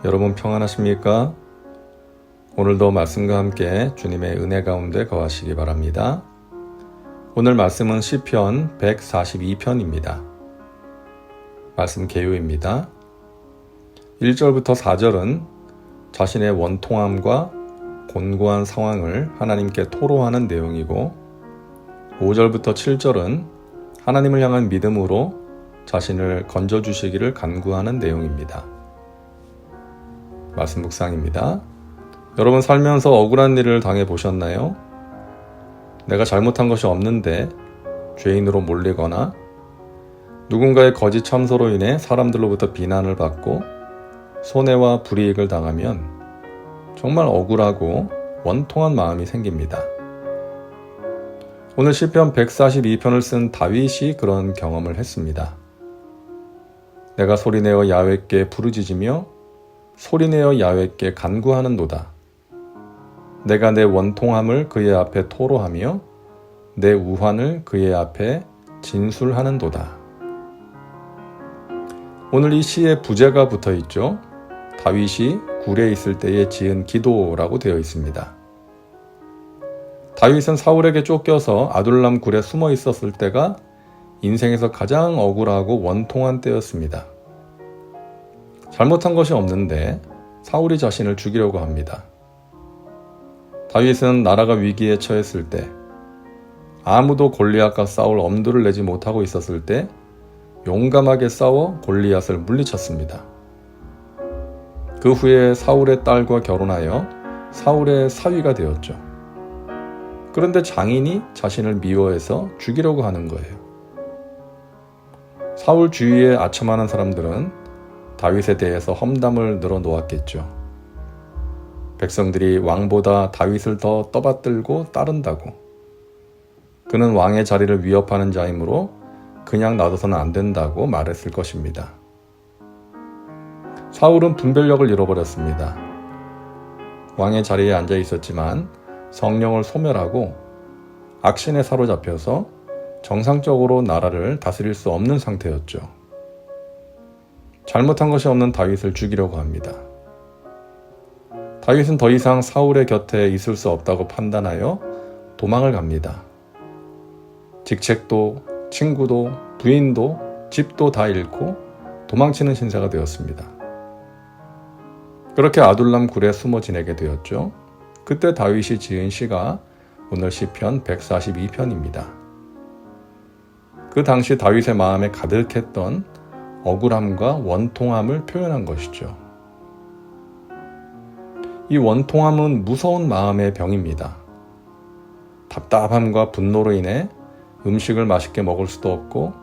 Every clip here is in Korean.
여러분 평안하십니까? 오늘도 말씀과 함께 주님의 은혜 가운데 거하시기 바랍니다. 오늘 말씀은 시편 142편입니다. 말씀 개요입니다. 1절부터 4절은 자신의 원통함과 곤고한 상황을 하나님께 토로하는 내용이고 5절부터 7절은 하나님을 향한 믿음으로 자신을 건져주시기를 간구하는 내용입니다. 말씀 묵상입니다. 여러분 살면서 억울한 일을 당해보셨나요? 내가 잘못한 것이 없는데 죄인으로 몰리거나 누군가의 거짓 참소로 인해 사람들로부터 비난을 받고 손해와 불이익을 당하면 정말 억울하고 원통한 마음이 생깁니다. 오늘 시편 142편을 쓴 다윗이 그런 경험을 했습니다. 내가 소리내어 야훼께 부르짖으며 소리내어 야훼께 간구하는도다. 내가 내 원통함을 그의 앞에 토로하며 내 우환을 그의 앞에 진술하는도다. 오늘 이 시에 부제가 붙어 있죠. 다윗이 굴에 있을 때에 지은 기도라고 되어 있습니다. 다윗은 사울에게 쫓겨서 아둘람 굴에 숨어 있었을 때가 인생에서 가장 억울하고 원통한 때였습니다. 잘못한 것이 없는데 사울이 자신을 죽이려고 합니다. 다윗은 나라가 위기에 처했을 때, 아무도 골리앗과 싸울 엄두를 내지 못하고 있었을 때 용감하게 싸워 골리앗을 물리쳤습니다. 그 후에 사울의 딸과 결혼하여 사울의 사위가 되었죠. 그런데 장인이 자신을 미워해서 죽이려고 하는 거예요. 사울 주위에 아첨하는 사람들은 다윗에 대해서 험담을 늘어놓았겠죠. 백성들이 왕보다 다윗을 더 떠받들고 따른다고. 그는 왕의 자리를 위협하는 자이므로 그냥 놔둬서는 안 된다고 말했을 것입니다. 사울은 분별력을 잃어버렸습니다. 왕의 자리에 앉아 있었지만 성령을 소멸하고 악신에 사로잡혀서 정상적으로 나라를 다스릴 수 없는 상태였죠. 잘못한 것이 없는 다윗을 죽이려고 합니다. 다윗은 더 이상 사울의 곁에 있을 수 없다고 판단하여 도망을 갑니다. 직책도, 친구도, 부인도, 집도 다 잃고 도망치는 신세가 되었습니다. 그렇게 아둘람 굴에 숨어 지내게 되었죠. 그때 다윗이 지은 시가 오늘 시편 142편입니다. 그 당시 다윗의 마음에 가득했던 억울함과 원통함을 표현한 것이죠. 이 원통함은 무서운 마음의 병입니다. 답답함과 분노로 인해 음식을 맛있게 먹을 수도 없고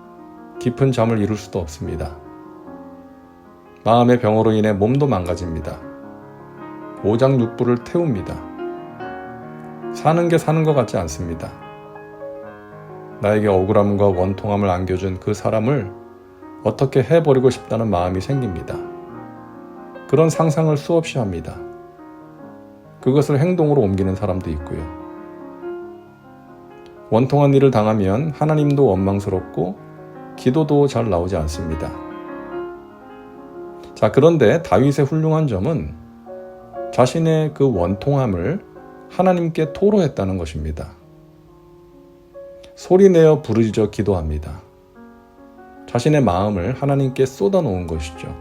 깊은 잠을 이룰 수도 없습니다. 마음의 병으로 인해 몸도 망가집니다. 오장육부를 태웁니다. 사는 게 사는 것 같지 않습니다. 나에게 억울함과 원통함을 안겨준 그 사람을 어떻게 해버리고 싶다는 마음이 생깁니다. 그런 상상을 수없이 합니다. 그것을 행동으로 옮기는 사람도 있고요. 원통한 일을 당하면 하나님도 원망스럽고 기도도 잘 나오지 않습니다. 자, 그런데 다윗의 훌륭한 점은 자신의 그 원통함을 하나님께 토로했다는 것입니다. 소리내어 부르짖어 기도합니다. 자신의 마음을 하나님께 쏟아놓은 것이죠.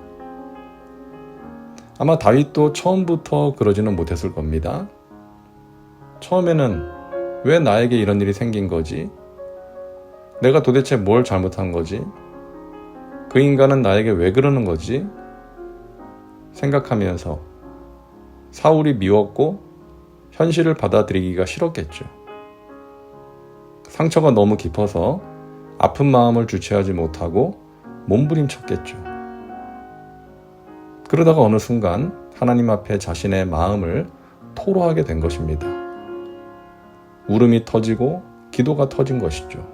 아마 다윗도 처음부터 그러지는 못했을 겁니다. 처음에는 왜 나에게 이런 일이 생긴 거지? 내가 도대체 뭘 잘못한 거지? 그 인간은 나에게 왜 그러는 거지? 생각하면서 사울이 미웠고 현실을 받아들이기가 싫었겠죠. 상처가 너무 깊어서 아픈 마음을 주체하지 못하고 몸부림쳤겠죠. 그러다가 어느 순간 하나님 앞에 자신의 마음을 토로하게 된 것입니다. 울음이 터지고 기도가 터진 것이죠.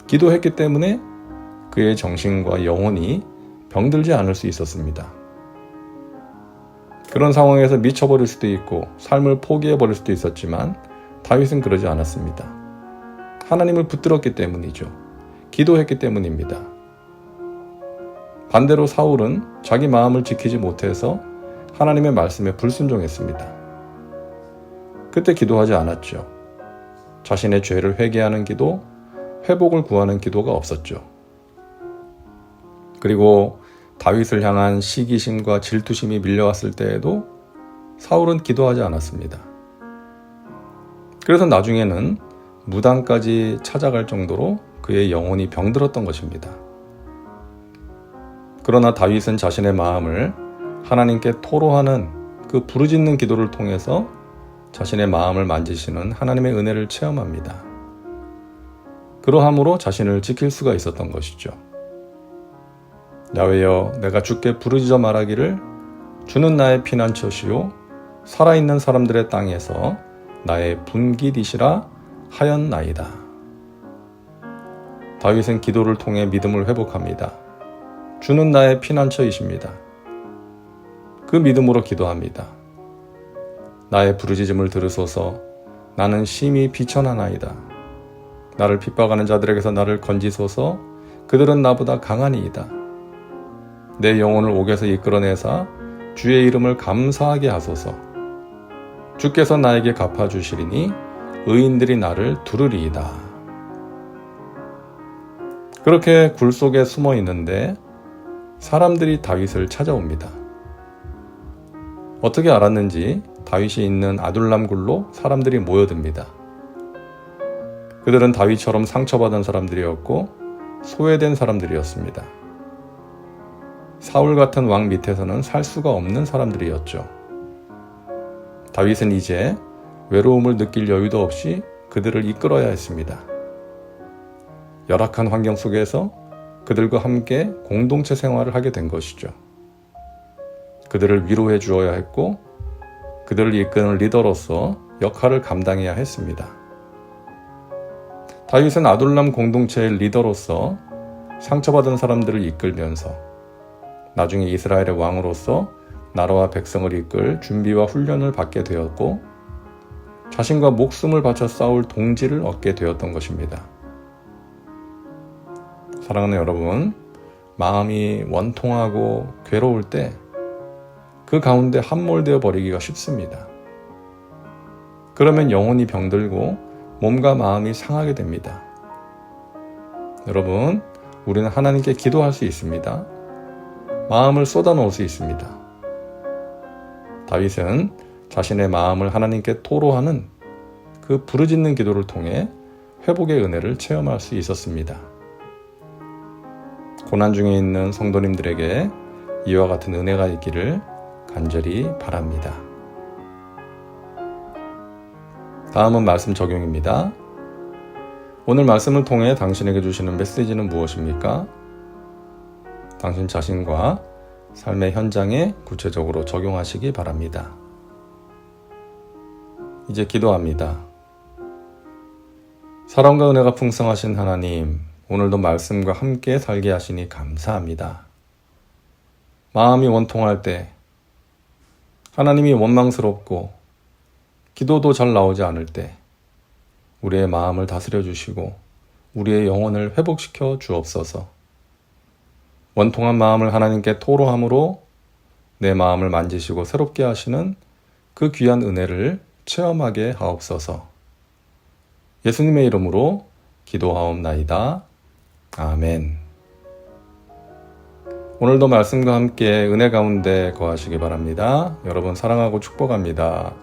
기도했기 때문에 그의 정신과 영혼이 병들지 않을 수 있었습니다. 그런 상황에서 미쳐버릴 수도 있고 삶을 포기해버릴 수도 있었지만 다윗은 그러지 않았습니다. 하나님을 붙들었기 때문이죠. 기도했기 때문입니다. 반대로 사울은 자기 마음을 지키지 못해서 하나님의 말씀에 불순종했습니다. 그때 기도하지 않았죠. 자신의 죄를 회개하는 기도, 회복을 구하는 기도가 없었죠. 그리고 다윗을 향한 시기심과 질투심이 밀려왔을 때에도 사울은 기도하지 않았습니다. 그래서 나중에는 무당까지 찾아갈 정도로 그의 영혼이 병들었던 것입니다. 그러나 다윗은 자신의 마음을 하나님께 토로하는 그 부르짖는 기도를 통해서 자신의 마음을 만지시는 하나님의 은혜를 체험합니다. 그러함으로 자신을 지킬 수가 있었던 것이죠. 야훼여, 내가 주께 부르짖어 말하기를 주는 나의 피난처시요 살아있는 사람들의 땅에서 나의 분깃이시라 하였나이다. 다윗은 기도를 통해 믿음을 회복합니다. 주는 나의 피난처이십니다. 그 믿음으로 기도합니다. 나의 부르짖음을 들으소서. 나는 심히 비천하나이다. 나를 핍박하는 자들에게서 나를 건지소서. 그들은 나보다 강하니이다. 내 영혼을 옥에서 이끌어내사 주의 이름을 감사하게 하소서. 주께서 나에게 갚아주시리니 의인들이 나를 두르리이다. 그렇게 굴 속에 숨어 있는데 사람들이 다윗을 찾아옵니다. 어떻게 알았는지 다윗이 있는 아둘람 굴로 사람들이 모여듭니다. 그들은 다윗처럼 상처받은 사람들이었고 소외된 사람들이었습니다. 사울 같은 왕 밑에서는 살 수가 없는 사람들이었죠. 다윗은 이제 외로움을 느낄 여유도 없이 그들을 이끌어야 했습니다. 열악한 환경 속에서 그들과 함께 공동체 생활을 하게 된 것이죠. 그들을 위로해 주어야 했고 그들을 이끄는 리더로서 역할을 감당해야 했습니다. 다윗은 아둘람 공동체의 리더로서 상처받은 사람들을 이끌면서 나중에 이스라엘의 왕으로서 나라와 백성을 이끌 준비와 훈련을 받게 되었고 자신과 목숨을 바쳐 싸울 동지를 얻게 되었던 것입니다. 사랑하는 여러분, 마음이 원통하고 괴로울 때 그 가운데 함몰되어 버리기가 쉽습니다. 그러면 영혼이 병들고 몸과 마음이 상하게 됩니다. 여러분, 우리는 하나님께 기도할 수 있습니다. 마음을 쏟아놓을 수 있습니다. 다윗은 자신의 마음을 하나님께 토로하는 그 부르짖는 기도를 통해 회복의 은혜를 체험할 수 있었습니다. 고난 중에 있는 성도님들에게 이와 같은 은혜가 있기를 간절히 바랍니다. 다음은 말씀 적용입니다. 오늘 말씀을 통해 당신에게 주시는 메시지는 무엇입니까? 당신 자신과 삶의 현장에 구체적으로 적용하시기 바랍니다. 이제 기도합니다. 사랑과 은혜가 풍성하신 하나님, 오늘도 말씀과 함께 살게 하시니 감사합니다. 마음이 원통할 때, 하나님이 원망스럽고 기도도 잘 나오지 않을 때 우리의 마음을 다스려 주시고 우리의 영혼을 회복시켜 주옵소서. 원통한 마음을 하나님께 토로함으로 내 마음을 만지시고 새롭게 하시는 그 귀한 은혜를 체험하게 하옵소서. 예수님의 이름으로 기도하옵나이다. 아멘. 오늘도 말씀과 함께 은혜 가운데 거하시기 바랍니다. 여러분 사랑하고 축복합니다.